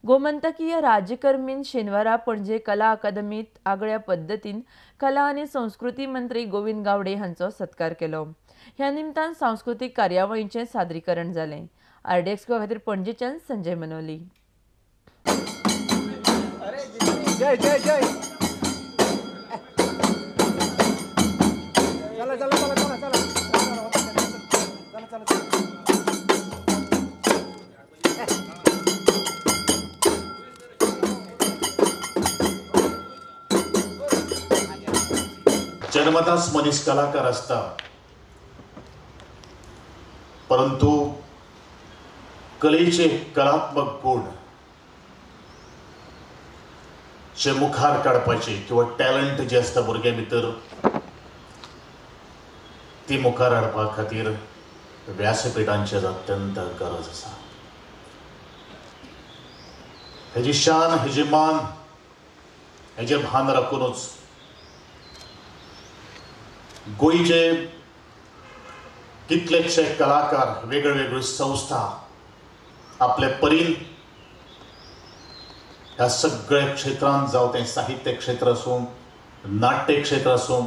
गोमंतकीय राज्यकर्मीन शेनवारा पणजे कला अकादमीत आगळ्या पद्धतीन कला आणि संस्कृती मंत्री गोविंद गावडे हांचो सत्कार केलो। ह्या निमतान सांस्कृतिक कार्यावळींचे सादरीकरण जालें। आरडीएक्स खातीर पणजेच्यान संजय मनोली। जय जय जय चला चला चला चला चला चला चला चला जन्मताच मनीस कलाकार असता, परंतु कलेचे कलात्मक गुण जे मुखार काडपाचे किंवा टॅलंट जे असता भुरग्यां भितर ती मुखार हाडपा खातीर व्यासपीठांची अत्यंत गरज आसा। हेजी शान, हेजी मान, हेजे भान राखूनच गोंयचे कितलेशे कलाकार वेगवेगळ्यो संस्था आपल्या परीन ह्या सगळ्या क्षेत्रांत जावं तें साहित्य क्षेत्र आसूं, नाट्य क्षेत्र आसूं,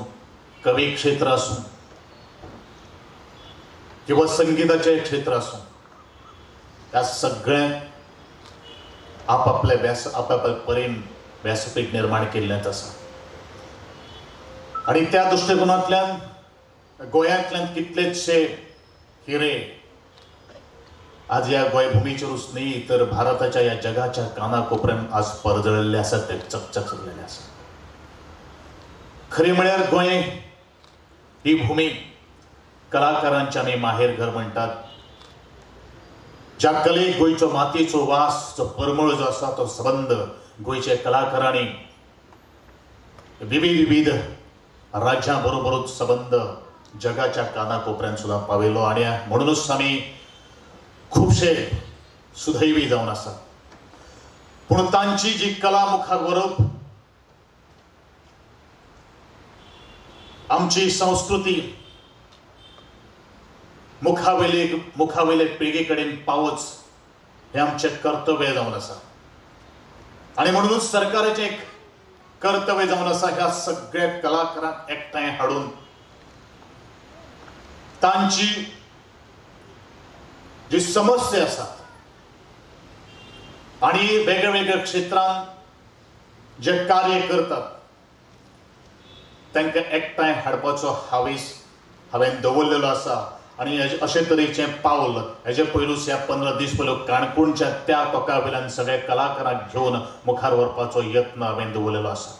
कवी क्षेत्र आसूं किंवा संगीताचे क्षेत्र आसूं, ह्या सगळ्यांक आपापल्या परीन व्यासपीठ निर्माण केल्लेंच आसा। आणि त्या दृष्टिकोनांतल्यान गोंयांतल्यान कितलेशे हिरे आज ह्या गोंयभुमीचेरूच न्ही तर भारताच्या ह्या जगाच्या कानाकोपऱ्यान आज परजळिल्ले आसात, ते चकचकलेले आसा। खरें म्हळ्यार गोंय ही भूमी कलाकारांचे आमी माहेरघर म्हणटात। ज्या कलेक गोंयच्यो मातयेचो वास, जो परमळ जो आसा तो संबंध गोंयच्या कलाकारांनी विविध राज्यां बरोबरूच संबंध जगाच्या कानाकोपऱ्यान सुद्दां पावयलो। आणि म्हणूनच आमी खूबशे सुदैवी जावन आसात। पूण तांची जी कला मुखार व्हरप, आमची संस्कृती मुखावेले पिळगे कडेन पावच हे आमचें कर्तव्य जावन आसा। आणि म्हणूनच सरकाराचें एक कर्तव्य जावन आसा ह्या सगळ्या कलाकारांक एकठांय हाडून तांची जी समस्या आसात आणि वेगवेगळ्या क्षेत्रांत जे कार्य करतात तांकां एकठांय हाडपाचो हावीस हांवें दवरलेलो आसा। आणि अशे तरेचें पावल हेजे पयलूच ह्या 15 दीस पयलू काणकोणच्या त्या टोका वयल्यान सगळ्या कलाकारांक घेवन मुखार व्हरपाचो यत्न हांवें दवरलेलो आसा।